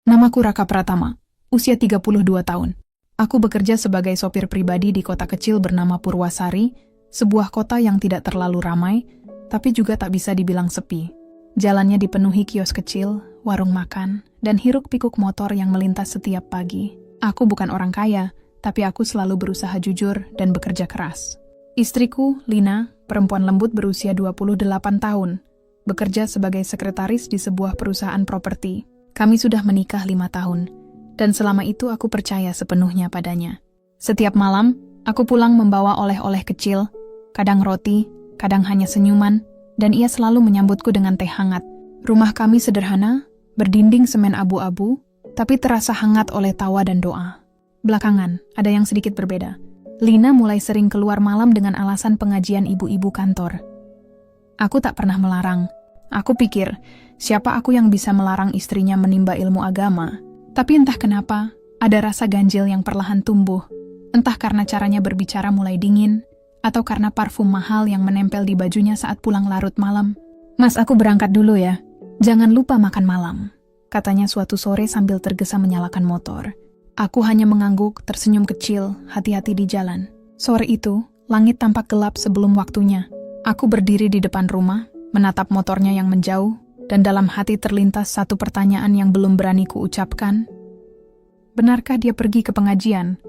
Namaku Raka Pratama, usia 32 tahun. Aku bekerja sebagai sopir pribadi di kota kecil bernama Purwasari, sebuah kota yang tidak terlalu ramai, tapi juga tak bisa dibilang sepi. Jalannya dipenuhi kios kecil, warung makan, dan hiruk-pikuk motor yang melintas setiap pagi. Aku bukan orang kaya, tapi aku selalu berusaha jujur dan bekerja keras. Istriku, Lina, perempuan lembut berusia 28 tahun, bekerja sebagai sekretaris di sebuah perusahaan properti. Kami sudah menikah 5 tahun, dan selama itu aku percaya sepenuhnya padanya. Setiap malam, aku pulang membawa oleh-oleh kecil, kadang roti, kadang hanya senyuman, dan ia selalu menyambutku dengan teh hangat. Rumah kami sederhana, berdinding semen abu-abu, tapi terasa hangat oleh tawa dan doa. Belakangan, ada yang sedikit berbeda. Lina mulai sering keluar malam dengan alasan pengajian ibu-ibu kantor. Aku tak pernah melarang. Aku pikir, siapa aku yang bisa melarang istrinya menimba ilmu agama? Tapi entah kenapa, ada rasa ganjil yang perlahan tumbuh. Entah karena caranya berbicara mulai dingin, atau karena parfum mahal yang menempel di bajunya saat pulang larut malam. "Mas, aku berangkat dulu ya. Jangan lupa makan malam," katanya suatu sore sambil tergesa menyalakan motor. Aku hanya mengangguk, tersenyum kecil, hati-hati di jalan. Sore itu, langit tampak gelap sebelum waktunya. Aku berdiri di depan rumah, menatap motornya yang menjauh, dan dalam hati terlintas satu pertanyaan yang belum berani kuucapkan. Benarkah dia pergi ke pengajian?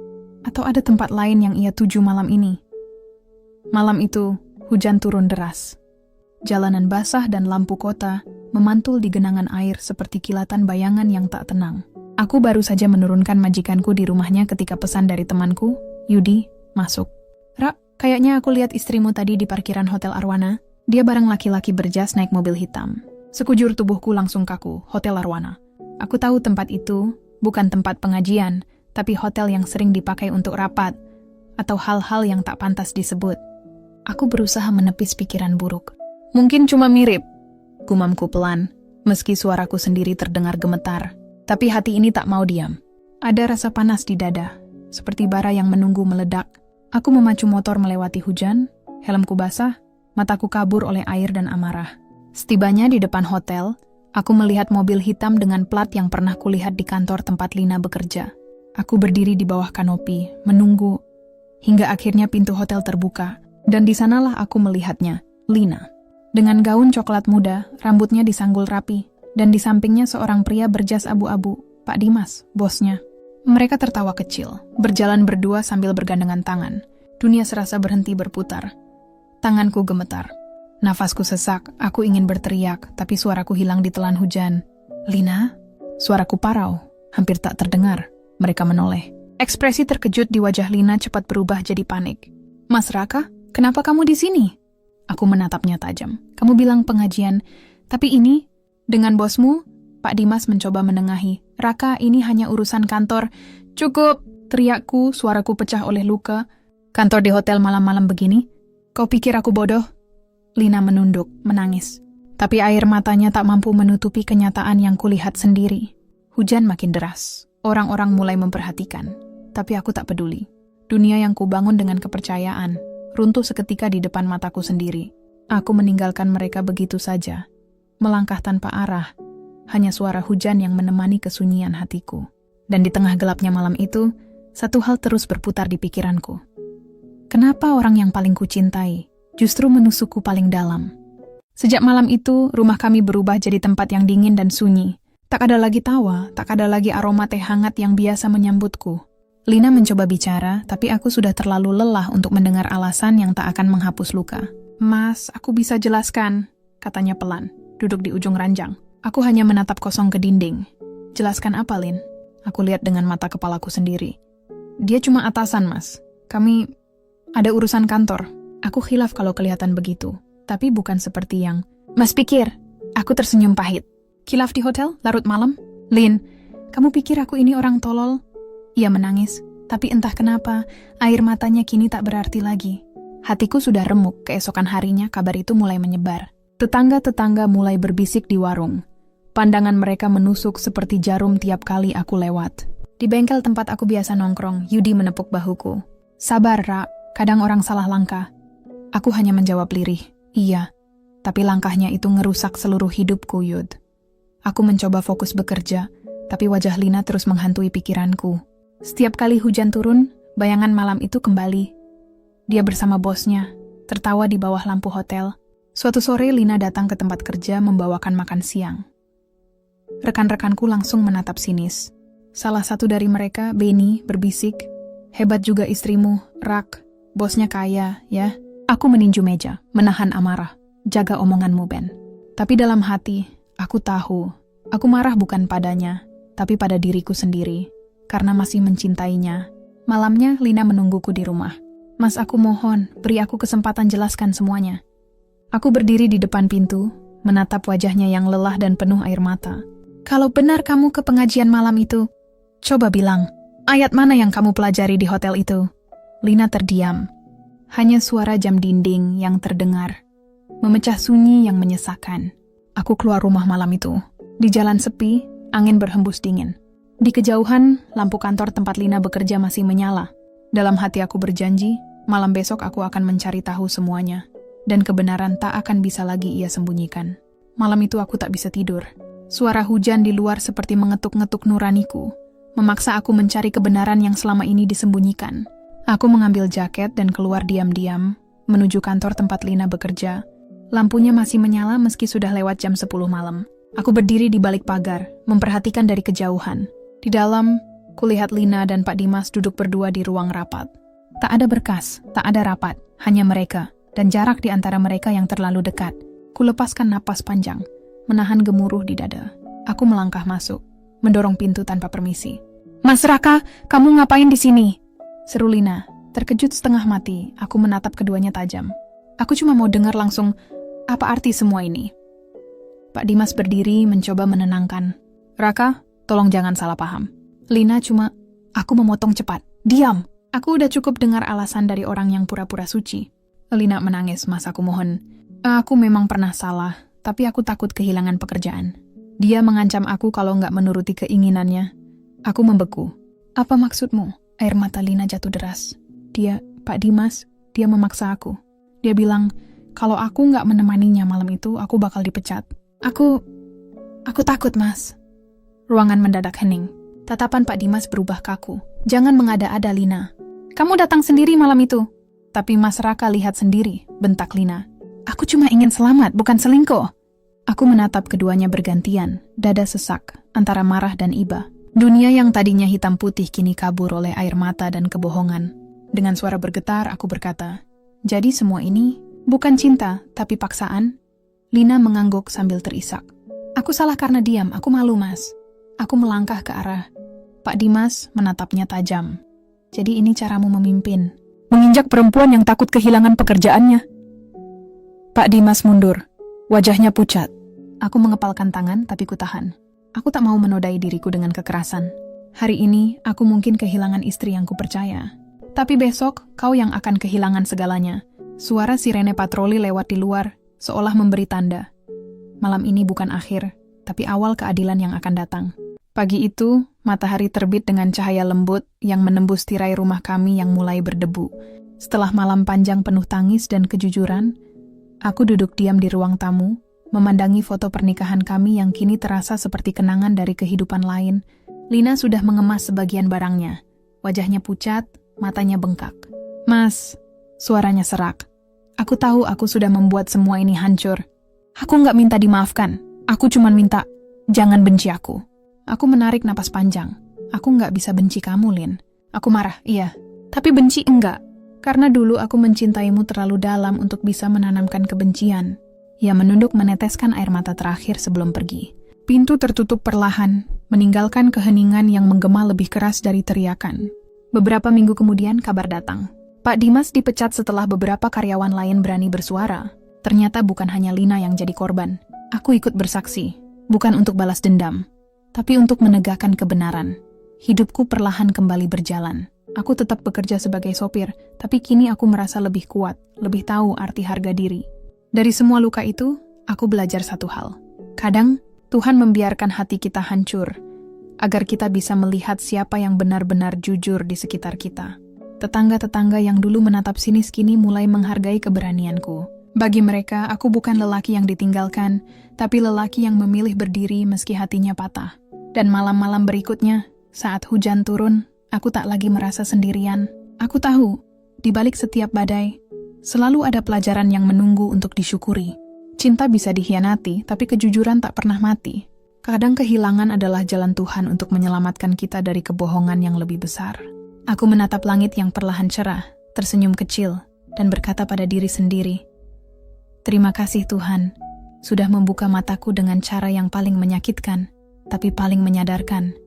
Atau ada tempat lain yang ia tuju malam ini? Malam itu, hujan turun deras. Jalanan basah dan lampu kota memantul di genangan air seperti kilatan bayangan yang tak tenang. Aku baru saja menurunkan majikanku di rumahnya ketika pesan dari temanku, Yudi, masuk. "Rak, kayaknya aku lihat istrimu tadi di parkiran Hotel Arwana." Dia bareng laki-laki berjas naik mobil hitam. Sekujur tubuhku langsung kaku, Hotel Arwana. Aku tahu tempat itu bukan tempat pengajian, tapi hotel yang sering dipakai untuk rapat, atau hal-hal yang tak pantas disebut. Aku berusaha menepis pikiran buruk. "Mungkin cuma mirip," gumamku pelan, meski suaraku sendiri terdengar gemetar. Tapi hati ini tak mau diam. Ada rasa panas di dada, seperti bara yang menunggu meledak. Aku memacu motor melewati hujan, helmku basah, mataku kabur oleh air dan amarah. Setibanya di depan hotel, aku melihat mobil hitam dengan plat yang pernah kulihat di kantor tempat Lina bekerja. Aku berdiri di bawah kanopi, menunggu, hingga akhirnya pintu hotel terbuka, dan di sanalah aku melihatnya, Lina. Dengan gaun coklat muda, rambutnya disanggul rapi, dan di sampingnya seorang pria berjas abu-abu, Pak Dimas, bosnya. Mereka tertawa kecil, berjalan berdua sambil bergandengan tangan. Dunia serasa berhenti berputar. Tanganku gemetar. Nafasku sesak, aku ingin berteriak, tapi suaraku hilang di telan hujan. "Lina?" Suaraku parau, hampir tak terdengar. Mereka menoleh. Ekspresi terkejut di wajah Lina cepat berubah jadi panik. "Mas Raka, kenapa kamu di sini?" Aku menatapnya tajam. "Kamu bilang pengajian, tapi ini dengan bosmu?" Pak Dimas mencoba menengahi. "Raka, ini hanya urusan kantor." "Cukup!" teriakku, suaraku pecah oleh luka. "Kantor di hotel malam-malam begini? Kau pikir aku bodoh?" Lina menunduk, menangis. Tapi air matanya tak mampu menutupi kenyataan yang kulihat sendiri. Hujan makin deras. Orang-orang mulai memperhatikan. Tapi aku tak peduli. Dunia yang kubangun dengan kepercayaan runtuh seketika di depan mataku sendiri. Aku meninggalkan mereka begitu saja. Melangkah tanpa arah. Hanya suara hujan yang menemani kesunyian hatiku. Dan di tengah gelapnya malam itu, satu hal terus berputar di pikiranku. Kenapa orang yang paling kucintai justru menusukku paling dalam? Sejak malam itu, rumah kami berubah jadi tempat yang dingin dan sunyi. Tak ada lagi tawa, tak ada lagi aroma teh hangat yang biasa menyambutku. Lina mencoba bicara, tapi aku sudah terlalu lelah untuk mendengar alasan yang tak akan menghapus luka. "Mas, aku bisa jelaskan," katanya pelan, duduk di ujung ranjang. Aku hanya menatap kosong ke dinding. "Jelaskan apa, Lin?" Aku lihat dengan mata kepalaku sendiri. "Dia cuma atasan, Mas. Kami ada urusan kantor." Aku khilaf kalau kelihatan begitu, tapi bukan seperti yang Mas pikir. Aku tersenyum pahit. "Khilaf di hotel, larut malam?" "Lin, kamu pikir aku ini orang tolol?" Ia menangis, tapi entah kenapa, air matanya kini tak berarti lagi. Hatiku sudah remuk, keesokan harinya kabar itu mulai menyebar. Tetangga-tetangga mulai berbisik di warung. Pandangan mereka menusuk seperti jarum tiap kali aku lewat. Di bengkel tempat aku biasa nongkrong, Yudi menepuk bahuku. "Sabar, Ra. Kadang orang salah langkah." Aku hanya menjawab lirih, "Iya." Tapi langkahnya itu ngerusak seluruh hidupku, Yud. Aku mencoba fokus bekerja, Tapi wajah Lina terus menghantui pikiranku. Setiap kali hujan turun, bayangan malam itu kembali. Dia bersama bosnya, tertawa di bawah lampu hotel. Suatu sore Lina datang ke tempat kerja membawakan makan siang. Rekan-rekanku langsung menatap sinis. Salah satu dari mereka, Benny, berbisik, "Hebat juga istrimu, Rak. Bosnya kaya, ya." Aku meninju meja, menahan amarah. "Jaga omonganmu, Ben." Tapi dalam hati, aku tahu, aku marah bukan padanya, tapi pada diriku sendiri, karena masih mencintainya. Malamnya, Lina menungguku di rumah. "Mas, aku mohon, beri aku kesempatan jelaskan semuanya." Aku berdiri di depan pintu, menatap wajahnya yang lelah dan penuh air mata. "Kalau benar kamu ke pengajian malam itu, coba bilang, ayat mana yang kamu pelajari di hotel itu?" Lina terdiam. Hanya suara jam dinding yang terdengar, memecah sunyi yang menyesakan. Aku keluar rumah malam itu. Di jalan sepi, angin berhembus dingin. Di kejauhan, lampu kantor tempat Lina bekerja masih menyala. Dalam hati aku berjanji, malam besok aku akan mencari tahu semuanya. Dan kebenaran tak akan bisa lagi ia sembunyikan. Malam itu aku tak bisa tidur. Suara hujan di luar seperti mengetuk-ngetuk nuraniku, memaksa aku mencari kebenaran yang selama ini disembunyikan. Aku mengambil jaket dan keluar diam-diam, menuju kantor tempat Lina bekerja. Lampunya masih menyala meski sudah lewat jam 10 malam. Aku berdiri di balik pagar, memperhatikan dari kejauhan. Di dalam, kulihat Lina dan Pak Dimas duduk berdua di ruang rapat. Tak ada berkas, tak ada rapat, hanya mereka, dan jarak di antara mereka yang terlalu dekat. Kulepaskan napas panjang, menahan gemuruh di dada. Aku melangkah masuk, mendorong pintu tanpa permisi. "Mas Raka, kamu ngapain di sini?" seru Lina. Terkejut setengah mati, aku menatap keduanya tajam. "Aku cuma mau dengar langsung, apa arti semua ini?" Pak Dimas berdiri mencoba menenangkan. "Raka, tolong jangan salah paham." Lina cuma, aku memotong cepat. "Diam! Aku udah cukup dengar alasan dari orang yang pura-pura suci." Lina menangis, "Mas, aku mohon. Aku memang pernah salah, tapi aku takut kehilangan pekerjaan." Dia mengancam aku kalau nggak menuruti keinginannya. Aku membeku. "Apa maksudmu?" Air mata Lina jatuh deras. Pak Dimas, dia memaksa aku. Dia bilang, kalau aku nggak menemaninya malam itu, aku bakal dipecat. Aku takut, Mas." Ruangan mendadak hening. Tatapan Pak Dimas berubah kaku. "Jangan mengada-ada, Lina. Kamu datang sendiri malam itu." "Tapi Mas Raka lihat sendiri," bentak Lina. "Aku cuma ingin selamat, bukan selingkuh." Aku menatap keduanya bergantian, dada sesak, antara marah dan iba. Dunia yang tadinya hitam putih kini kabur oleh air mata dan kebohongan. Dengan suara bergetar, aku berkata, "Jadi semua ini bukan cinta, tapi paksaan?" Lina mengangguk sambil terisak. "Aku salah karena diam, aku malu, Mas." Aku melangkah ke arah Pak Dimas, menatapnya tajam. "Jadi ini caramu memimpin? Menginjak perempuan yang takut kehilangan pekerjaannya?" Pak Dimas mundur, wajahnya pucat. Aku mengepalkan tangan, tapi kutahan. Aku tak mau menodai diriku dengan kekerasan. Hari ini, aku mungkin kehilangan istri yang kupercaya. Tapi besok, kau yang akan kehilangan segalanya. Suara sirene patroli lewat di luar, seolah memberi tanda. Malam ini bukan akhir, tapi awal keadilan yang akan datang. Pagi itu, matahari terbit dengan cahaya lembut yang menembus tirai rumah kami yang mulai berdebu. Setelah malam panjang penuh tangis dan kejujuran, aku duduk diam di ruang tamu, memandangi foto pernikahan kami yang kini terasa seperti kenangan dari kehidupan lain. Lina sudah mengemas sebagian barangnya. Wajahnya pucat, matanya bengkak. "Mas," suaranya serak. "Aku tahu aku sudah membuat semua ini hancur. Aku nggak minta dimaafkan. Aku cuma minta, jangan benci aku." Aku menarik napas panjang. "Aku nggak bisa benci kamu, Lin." Aku marah, "Iya. Tapi benci enggak. Karena dulu aku mencintaimu terlalu dalam untuk bisa menanamkan kebencian." Ia menunduk meneteskan air mata terakhir sebelum pergi. Pintu tertutup perlahan, meninggalkan keheningan yang menggema lebih keras dari teriakan. Beberapa minggu kemudian kabar datang. Pak Dimas dipecat setelah beberapa karyawan lain berani bersuara. Ternyata bukan hanya Lina yang jadi korban. Aku ikut bersaksi, bukan untuk balas dendam, tapi untuk menegakkan kebenaran. Hidupku perlahan kembali berjalan. Aku tetap bekerja sebagai sopir, tapi kini aku merasa lebih kuat, lebih tahu arti harga diri. Dari semua luka itu, aku belajar satu hal. Kadang, Tuhan membiarkan hati kita hancur, agar kita bisa melihat siapa yang benar-benar jujur di sekitar kita. Tetangga-tetangga yang dulu menatap sinis kini mulai menghargai keberanianku. Bagi mereka, aku bukan lelaki yang ditinggalkan, tapi lelaki yang memilih berdiri meski hatinya patah. Dan malam-malam berikutnya, saat hujan turun, aku tak lagi merasa sendirian. Aku tahu, di balik setiap badai, selalu ada pelajaran yang menunggu untuk disyukuri. Cinta bisa dikhianati, tapi kejujuran tak pernah mati. Kadang kehilangan adalah jalan Tuhan untuk menyelamatkan kita dari kebohongan yang lebih besar. Aku menatap langit yang perlahan cerah, tersenyum kecil, dan berkata pada diri sendiri, "Terima kasih Tuhan, sudah membuka mataku dengan cara yang paling menyakitkan, tapi paling menyadarkan."